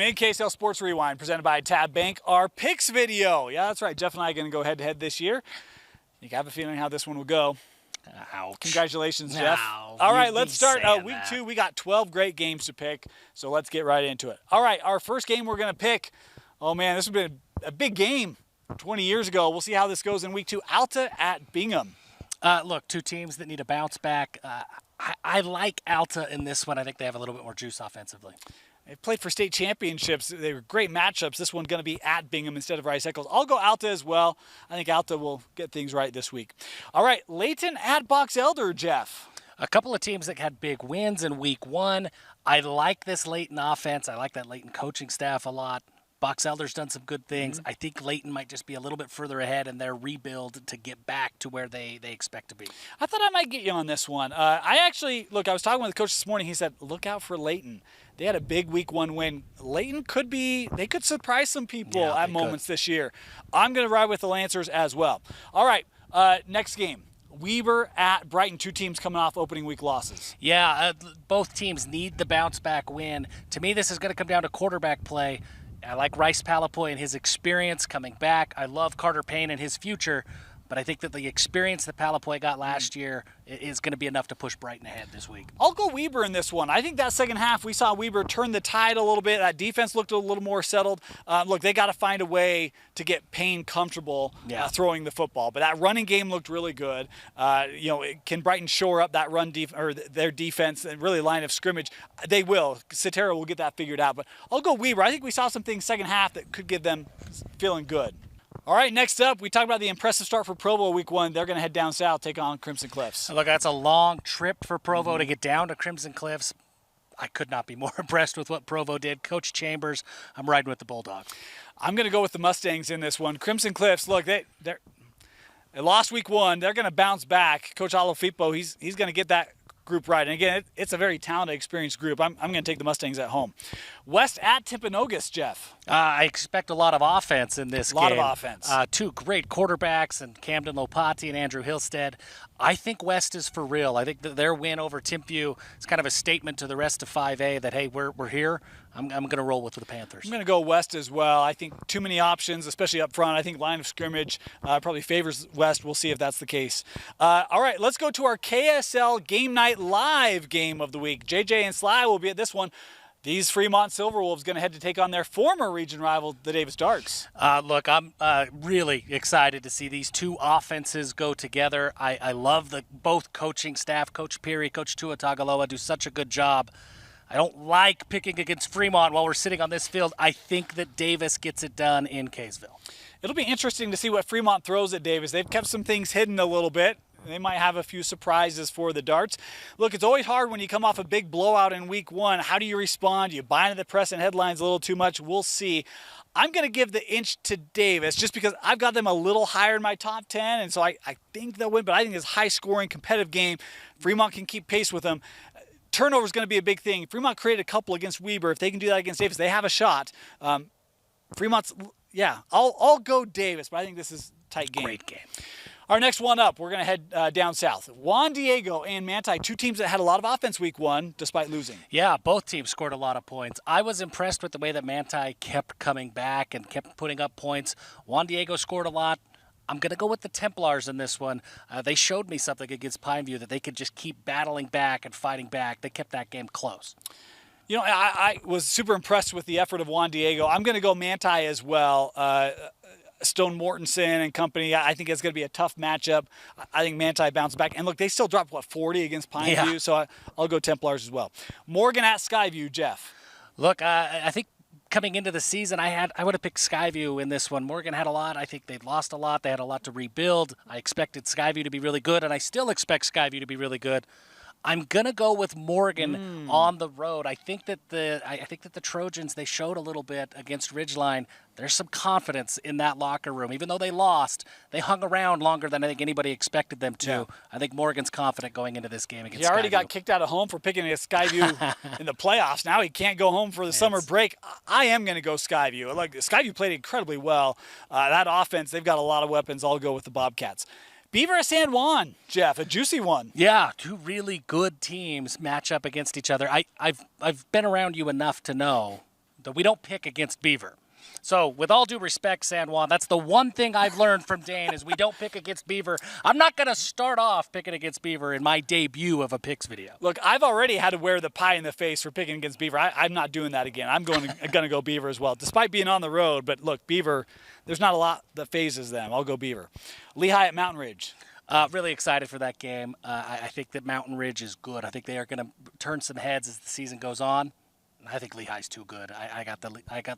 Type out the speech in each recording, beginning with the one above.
in KSL Sports Rewind, presented by Tab Bank, our picks video. Yeah, that's right. Jeff and I are going to go head-to-head this year. You have a feeling how this one will go. Ouch. Congratulations, Jeff. No, All right, let's start week that. 2. We got 12 great games to pick, so let's get right into it. All right, our first game we're going to pick, oh man, this has been a big game 20 years ago. We'll see how this goes in week 2. Alta at Bingham. Look, two teams that need a bounce back. I like Alta in this one. I think they have a little bit more juice offensively. They played for state championships. They were great matchups. This one's going to be at Bingham instead of Rice Eccles. I'll go Alta as well. I think Alta will get things right this week. All right, Leighton at Box Elder, Jeff. A couple of teams that had big wins in week 1. I like this Leighton offense. I like that Leighton coaching staff a lot. Box Elder's done some good things. I think Leighton might just be a little bit further ahead in their rebuild to get back to where they expect to be. I thought I might get you on this one. I was talking with the coach this morning. He said, look out for Leighton. They had a big week 1 win. Leighton they could surprise some people at moments this year. I'm going to ride with the Lancers as well. All right, next game. Beaver at Brighton, two teams coming off opening week losses. Yeah, both teams need the bounce back win. To me, this is going to come down to quarterback play. I like Rice Palapoy and his experience coming back. I love Carter Payne and his future, but I think that the experience that Palapoy got last year is going to be enough to push Brighton ahead this week. I'll go Weber in this one. I think that second half we saw Weber turn the tide a little bit. That defense looked a little more settled. Look, they got to find a way to get Payne comfortable throwing the football. But that running game looked really good. Can Brighton shore up that their defense and really line of scrimmage? They will. Cetera will get that figured out. But I'll go Weber. I think we saw some things second half that could get them feeling good. All right, next up, we talked about the impressive start for Provo week 1. They're going to head down south, take on Crimson Cliffs. Look, that's a long trip for Provo to get down to Crimson Cliffs. I could not be more impressed with what Provo did. Coach Chambers, I'm riding with the Bulldogs. I'm going to go with the Mustangs in this one. Crimson Cliffs, look, they lost week 1. They're going to bounce back. Coach Alofipo, he's going to get that group right. And again, it's a very talented, experienced group. I'm going to take the Mustangs at home. West at Tipponogus, Jeff. I expect a lot of offense in this game. A lot of offense. Two great quarterbacks, and Camden Lopati and Andrew Hillstead. I think West is for real. I think that their win over Timpview is kind of a statement to the rest of 5A that, hey, we're here. I'm going to roll with the Panthers. I'm going to go West as well. I think too many options, especially up front. I think line of scrimmage probably favors West. We'll see if that's the case. All right, let's go to our KSL Game Night Live game of the week. JJ and Sly will be at this one. These Fremont Silverwolves going to head to take on their former region rival, the Davis Darks. Look, I'm really excited to see these two offenses go together. I love both coaching staff. Coach Peary, Coach Tua Tagaloa do such a good job. I don't like picking against Fremont while we're sitting on this field. I think that Davis gets it done in Kaysville. It'll be interesting to see what Fremont throws at Davis. They've kept some things hidden a little bit. They might have a few surprises for the Darts. Look, it's always hard when you come off a big blowout in week 1. How do you respond? Do you buy into the press and headlines a little too much? We'll see. I'm going to give the inch to Davis just because I've got them a little higher in my top 10, and so I think they'll win. But I think it's a high-scoring, competitive game. Fremont can keep pace with them. Turnover is going to be a big thing. Fremont created a couple against Weber. If they can do that against Davis, they have a shot. Fremont's, I'll go Davis, but I think this is a tight game. Great game. Our next one up, we're going to head down south. Juan Diego and Manti, two teams that had a lot of offense week 1 despite losing. Yeah, both teams scored a lot of points. I was impressed with the way that Manti kept coming back and kept putting up points. Juan Diego scored a lot. I'm going to go with the Templars in this one. They showed me something against Pineview that they could just keep battling back and fighting back. They kept that game close. You know, I was super impressed with the effort of Juan Diego. I'm going to go Manti as well. Stone Mortensen and company, I think it's going to be a tough matchup. I think Manti bounced back. And look, they still dropped, 40 against Pineview? So I'll go Templars as well. Morgan at Skyview, Jeff. Look, I think coming into the season, I would have picked Skyview in this one. Morgan had a lot. I think they'd lost a lot. They had a lot to rebuild. I expected Skyview to be really good, and I still expect Skyview to be really good. I'm gonna go with Morgan on the road. I think that the Trojans, they showed a little bit against Ridgeline. There's some confidence in that locker room. Even though they lost, they hung around longer than I think anybody expected them to. Yeah. I think Morgan's confident going into this game against Skyview. He already got kicked out of home for picking against Skyview in the playoffs. Now he can't go home for the summer break. I am going to go Skyview. Like, Skyview played incredibly well. That offense, they've got a lot of weapons. I'll go with the Bobcats. Beaver at San Juan, Jeff, a juicy one. Yeah, two really good teams match up against each other. I've been around you enough to know that we don't pick against Beaver. So, with all due respect, San Juan, that's the one thing I've learned from Dane is we don't pick against Beaver. I'm not going to start off picking against Beaver in my debut of a picks video. Look, I've already had to wear the pie in the face for picking against Beaver. I'm not doing that again. I'm going to go Beaver as well, despite being on the road. But look, Beaver, there's not a lot that phases them. I'll go Beaver. Lehi at Mountain Ridge. Really excited for that game. I think that Mountain Ridge is good. I think they are going to turn some heads as the season goes on. I think Lehi's too good. I got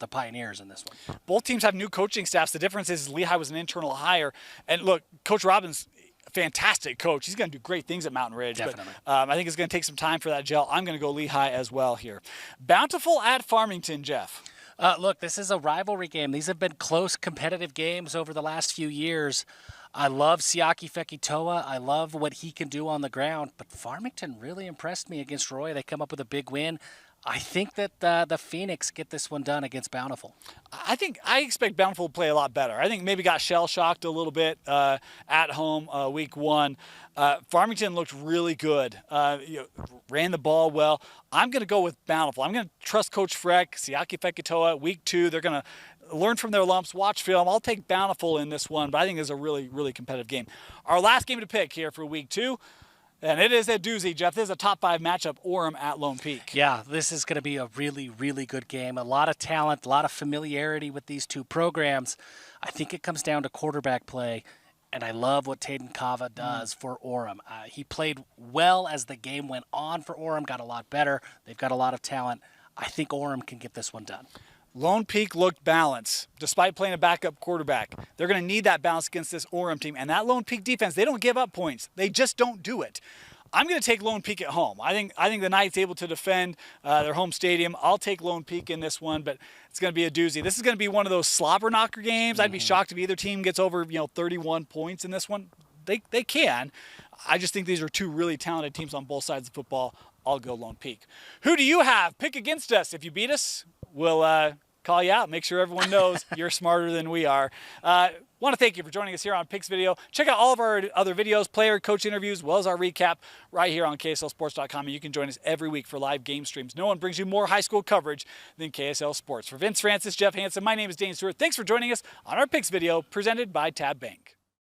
the Pioneers in this one. Both teams have new coaching staffs. The difference is Lehi was an internal hire. And look, Coach Robbins, fantastic coach. He's going to do great things at Mountain Ridge. Definitely. But I think it's going to take some time for that gel. I'm going to go Lehi as well here. Bountiful at Farmington, Jeff. Look, this is a rivalry game. These have been close, competitive games over the last few years. I love Siaki Fekitoa. I love what he can do on the ground. But Farmington really impressed me against Roy. They come up with a big win. I think that the Phoenix get this one done against Bountiful. I expect Bountiful to play a lot better. I think maybe got shell-shocked a little bit at home week one. Farmington looked really good. Ran the ball well. I'm going to go with Bountiful. I'm going to trust Coach Freck, Siaki Fekitoa. Week two, they're going to learn from their lumps, watch film. I'll take Bountiful in this one, but I think it's a really, really competitive game. Our last game to pick here for week two. And it is a doozy, Jeff. This is a top 5 matchup, Oram at Lone Peak. Yeah, this is going to be a really, really good game. A lot of talent, a lot of familiarity with these two programs. I think it comes down to quarterback play, and I love what Taden Kava does for Oram. He played well as the game went on for Oram, got a lot better. They've got a lot of talent. I think Oram can get this one done. Lone Peak looked balanced despite playing a backup quarterback. They're going to need that balance against this Oram team. And that Lone Peak defense, they don't give up points. They just don't do it. I'm going to take Lone Peak at home. I think the Knight's able to defend their home stadium. I'll take Lone Peak in this one, but it's going to be a doozy. This is going to be one of those slobber knocker games. I'd be shocked if either team gets over 31 points in this one. They can. I just think these are two really talented teams on both sides of football. I'll go Lone Peak. Who do you have? Pick against us. If you beat us, we'll call you out. Make sure everyone knows you're smarter than we are. Want to thank you for joining us here on Picks Video. Check out all of our other videos, player, coach interviews, as well as our recap right here on KSLSports.com. And you can join us every week for live game streams. No one brings you more high school coverage than KSL Sports. For Vince Francis, Jeff Hansen, my name is Dane Stewart. Thanks for joining us on our Picks Video presented by Tab Bank.